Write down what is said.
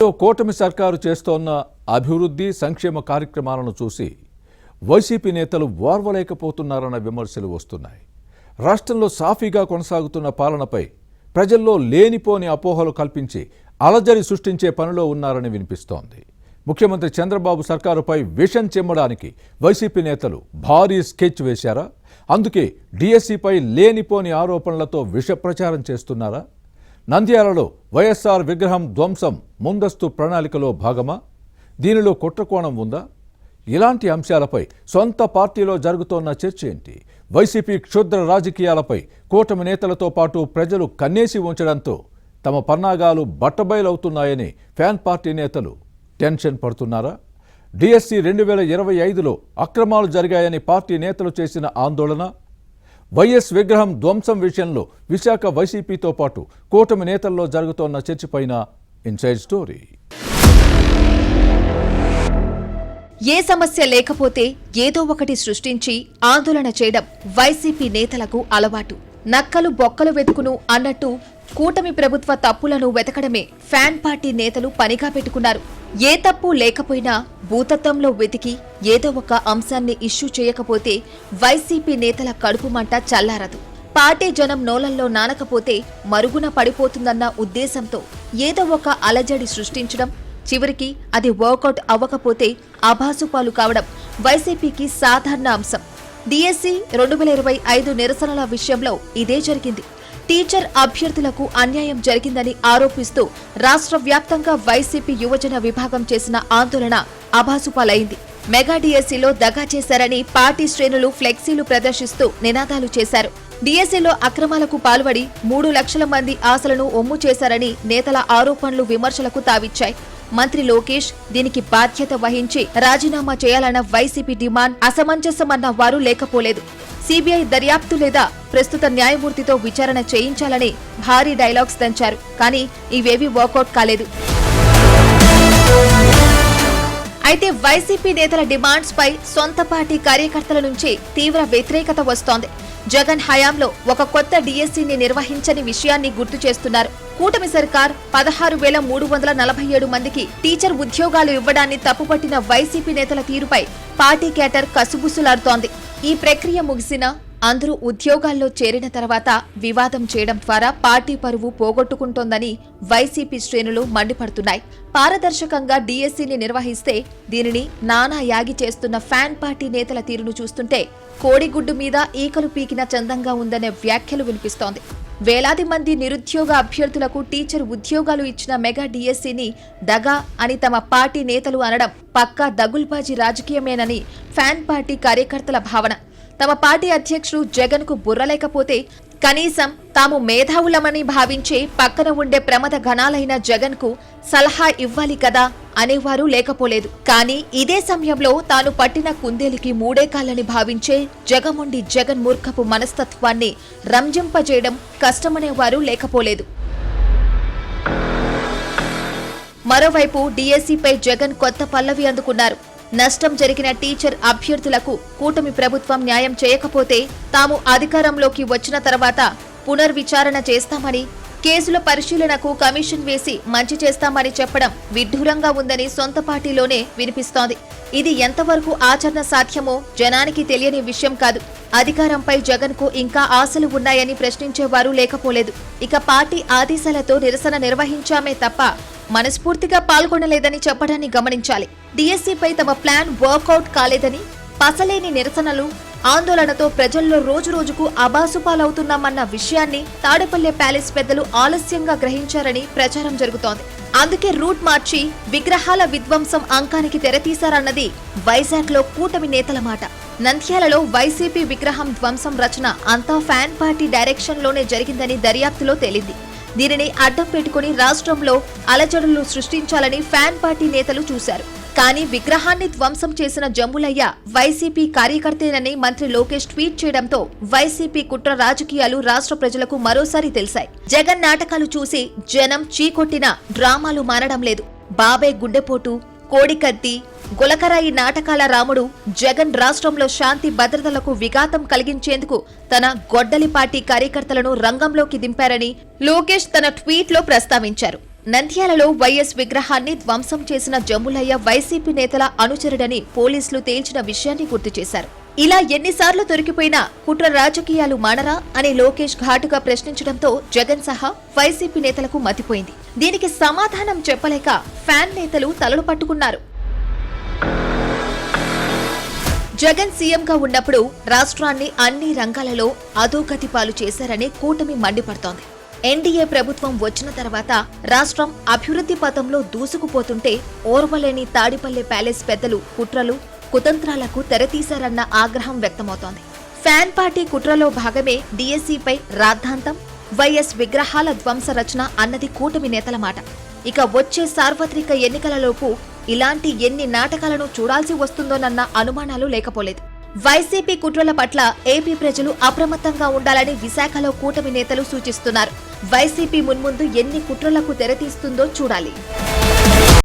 కూటమి సర్కారు చేస్తోన్న అభివృద్ధి సంక్షేమ కార్యక్రమాలను చూసి వైసీపీ నేతలు ఓర్వలేకపోతున్నారన్న విమర్శలు వస్తున్నాయి. రాష్ట్రంలో సాఫీగా కొనసాగుతున్న పాలనపై ప్రజల్లో లేనిపోని అపోహలు కల్పించి అలజడి సృష్టించే పనిలో ఉన్నారని వినిపిస్తోంది. ముఖ్యమంత్రి చంద్రబాబు సర్కారుపై విషం చిమ్మడానికి వైసీపీ నేతలు భారీ స్కెచ్ వేశారా? అందుకే డిఎస్సిపై లేనిపోని ఆరోపణలతో విష ప్రచారం చేస్తున్నారా? నంద్యాలలో వైఎస్ఆర్ విగ్రహం ధ్వంసం ముందస్తు ప్రణాళికలో భాగమా? దీనిలో కుట్రకోణం ఉందా? ఇలాంటి అంశాలపై సొంత పార్టీలో జరుగుతోన్న చర్చ ఏంటి? వైసీపీ క్షుద్ర రాజకీయాలపై కూటమి నేతలతో పాటు ప్రజలు కన్నేసి ఉంచడంతో తమ పన్నాగాలు బట్టబయలవుతున్నాయని ఫ్యాన్ పార్టీ నేతలు టెన్షన్ పడుతున్నారా? డిఎస్సి 2025లో అక్రమాలు జరిగాయని పార్టీ నేతలు చేసిన ఆందోళన, వైఎస్ విగ్రహం ధ్వంసం విషయంలో విశాఖ వైసీపీతో పాటు కూటమి నేతల్లో జరుగుతోన్న చర్చపైన ఇన్సైడ్ స్టోరీ. ఏ సమస్య లేకపోతే ఏదో ఒకటి సృష్టించి ఆందోళన చేయడం వైసీపీ నేతలకు అలవాటు. నక్కలు బొక్కలు వెతుకును అన్నట్టు కూటమి ప్రభుత్వ తప్పులను వెతకడమే ఫ్యాన్ పార్టీ నేతలు పనిగా పెట్టుకున్నారు. ఏ తప్పు లేకపోయినా భూతత్వంలో వెతికి ఏదో ఒక అంశాన్ని ఇష్యూ చేయకపోతే వైసీపీ నేతల కడుపు మంట చల్లారదు. పార్టీ జనం నోలల్లో నానకపోతే మరుగున పడిపోతుందన్న ఉద్దేశంతో ఏదో ఒక అలజడి సృష్టించడం, చివరికి అది వర్కౌట్ అవ్వకపోతే అభాసుపాలు కావడం వైసీపీకి సాధారణ అంశం. డిఎస్సి 2025 నిరసనల విషయంలో ఇదే జరిగింది. టీచర్ అభ్యర్థులకు అన్యాయం జరిగిందని ఆరోపిస్తూ రాష్ట్ర వ్యాప్తంగా వైసీపీ యువజన విభాగం చేసిన ఆందోళన అభాసుపాలైంది. మెగా డిఎస్సిలో దగా చేశారని పార్టీ శ్రేణులు ఫ్లెక్సీలు ప్రదర్శిస్తూ నినాదాలు చేశారు. డిఎస్సిలో అక్రమాలకు పాల్పడి 3 లక్షల మంది ఆశలను ఒమ్ము చేశారని నేతల ఆరోపణలు విమర్శలకు తావిచ్చాయి. మంత్రి లోకేష్ దీనికి బాధ్యత వహించి రాజీనామా చేయాలన్న వైసీపీ డిమాండ్ అసమంజసమన్న వారు లేకపోలేదు. సిబిఐ దర్యాప్తు లేదా ప్రస్తుత న్యాయమూర్తితో విచారణ చేయించాలని భారీ డైలాగ్స్ దంచారు. కానీ ఇవేవీ వర్కౌట్ కాలేదు. అయితే వైసీపీ నేతల డిమాండ్స్ పై సొంత పార్టీ కార్యకర్తల నుంచి తీవ్ర వ్యతిరేకత వస్తోంది. జగన్ హయాంలో ఒక కొత్త డిఎస్సిని నిర్వహించని విషయాన్ని గుర్తు చేస్తున్నారు. కూటమి సర్కార్ 16,347 మందికి టీచర్ ఉద్యోగాలు ఇవ్వడాన్ని తప్పుపట్టిన వైసీపీ నేతల తీరుపై పార్టీ కేటర్ కసుబుసులాడుతోంది. ఈ ప్రక్రియ ముగిసినా అందరూ ఉద్యోగాల్లో చేరిన తర్వాత వివాదం చేయడం ద్వారా పార్టీ పరువు పోగొట్టుకుంటోందని వైసీపీ శ్రేణులు మండిపడుతున్నాయి. పారదర్శకంగా డిఎస్సిని నిర్వహిస్తే దీనిని నానా యాగి చేస్తున్న ఫ్యాన్ పార్టీ నేతల తీరును చూస్తుంటే కోడిగుడ్డు మీద ఈకలు పీకిన చందంగా ఉందనే వ్యాఖ్యలు వినిపిస్తోంది. వేలాది మంది నిరుద్యోగ అభ్యర్థులకు టీచర్ ఉద్యోగాలు ఇచ్చిన మెగా డిఎస్సిని దగా అని తమ పార్టీ నేతలు అనడం పక్కా దగుల్బాజీ రాజకీయమేనని ఫ్యాన్ పార్టీ కార్యకర్తల భావన. తమ పార్టీ అధ్యక్షుడు జగన్ కు బుర్రలేకపోతే కనీసం తాము మేధావులమని భావించే పక్కన ఉండే ప్రమద గణాలైన జగన్ కు సలహా ఇవ్వాలి కదా అనేవారు లేకపోలేదు. కానీ ఇదే సమయంలో తాను పట్టిన కుందేలికి 3 కాళ్ళని భావించే జగమొండి జగన్ మూర్ఖపు మనస్తత్వాన్ని రంజింపజేయడం కష్టమనేవారు లేకపోలేదు. మరోవైపు డిఎస్సిపై జగన్ కొత్త పల్లవి అందుకున్నారు. నష్టం జరిగిన టీచర్ అభ్యర్థులకు కూటమి ప్రభుత్వం న్యాయం చేయకపోతే తాము అధికారంలోకి వచ్చిన తర్వాత పునర్విచారణ చేస్తామని, కేసుల పరిశీలనకు కమిషన్ వేసి మంచి చేస్తామని చెప్పడం విడ్డూరంగా ఉందని సొంత పార్టీలోనే వినిపిస్తోంది. ఇది ఎంతవరకు ఆచరణ సాధ్యమో జనానికి తెలియని విషయం కాదు. అధికారంపై జగన్ కు ఇంకా ఆశలు ఉన్నాయని ప్రశ్నించేవారు లేకపోలేదు. ఇక పార్టీ ఆదేశాలతో నిరసన నిర్వహించామే తప్ప మనస్ఫూర్తిగా పాల్గొనలేదని చెప్పడాన్ని గమనించాలి. డిఎస్సిపై తమ ప్లాన్ వర్కౌట్ కాలేదని, పసలేని నిరసనలు, ఆందోళనతో ప్రజల్లో రోజురోజుకు అబాసుపాలవుతున్నామన్న విషయాన్ని తాడేపల్లె ప్యాలెస్ పెద్దలు ఆలస్యంగా గ్రహించారని ప్రచారం జరుగుతోంది. అందుకే రూట్ మార్చి విగ్రహాల విధ్వంసం అంకానికి తెరతీశారన్నది వైజాగ్లో కూటమి నేతల మాట. నంద్యాలలో వైసీపీ విగ్రహం ధ్వంసం రచన అంతా ఫ్యాన్ పార్టీ డైరెక్షన్లోనే జరిగిందని దర్యాప్తులో తేలింది. దీనిని అడ్డం పెట్టుకుని రాష్ట్రంలో అలజడులు సృష్టించాలని ఫ్యాన్ పార్టీ నేతలు చూశారు. కానీ విగ్రహాన్ని ధ్వంసం చేసిన జమ్ములయ్య వైసీపీ కార్యకర్తేనని మంత్రి లోకేష్ ట్వీట్ చేయడంతో వైసీపీ కుట్ర రాజకీయాలు రాష్ట్ర ప్రజలకు మరోసారి తెలిసాయి. జగన్ నాటకాలు చూసి జనం చీకొట్టిన డ్రామాలు మానడం లేదు. బాబే గుండెపోటు, కోడికత్తి, గులకరాయి నాటకాల రాముడు జగన్ రాష్ట్రంలో శాంతి భద్రతలకు విఘాతం కలిగించేందుకు తన గొడ్డలి పార్టీ కార్యకర్తలను రంగంలోకి దింపారని లోకేష్ తన ట్వీట్లో ప్రస్తావించారు. నంద్యాలలో వైఎస్ విగ్రహాన్ని ధ్వంసం చేసిన జమ్ములయ్య వైసీపీ నేతల అనుచరుడని పోలీసులు తేల్చిన విషయాన్ని గుర్తు చేశారు. ఇలా ఎన్నిసార్లు దొరికిపోయినా కుట్ర రాజకీయాలు మానరా అని లోకేష్ ఘాటుగా ప్రశ్నించడంతో జగన్ సహా వైసీపీ నేతలకు మతిపోయింది. దీనికి సమాధానం చెప్పలేక ఫ్యాన్ నేతలు తలలు పట్టుకున్నారు. జగన్ సీఎంగా ఉన్నప్పుడు రాష్ట్రాన్ని అన్ని రంగాలలో అధోగతి పాలు చేశారని కూటమి మండిపడుతోంది. ఎన్డీఏ ప్రభుత్వం వచ్చిన తర్వాత రాష్ట్రం అభివృద్ధి పథంలో దూసుకుపోతుంటే ఓర్వలేని తాడిపల్లె ప్యాలెస్ పెద్దలు కుట్రలు కుతంత్రాలకు తెరతీశారన్న ఆగ్రహం వ్యక్తమవుతోంది. ఫ్యాన్ పార్టీ కుట్రలో భాగమే డీఎస్సీపై రాద్ధాంతం, వైఎస్ విగ్రహాల ధ్వంస రచన అన్నది కూటమి నేతల మాట. ఇక వచ్చే సార్వత్రిక ఎన్నికలలోపు ఇలాంటి ఎన్ని నాటకాలను చూడాల్సి వస్తుందోనన్న అనుమానాలు లేకపోలేదు. వైసీపీ కుట్రల పట్ల ఏపీ ప్రజలు అప్రమత్తంగా ఉండాలని విశాఖలో కూటమి నేతలు సూచిస్తున్నారు. వైసీపీ మున్ముందు ఎన్ని కుట్రలకు తెరతీస్తుందో చూడాలి.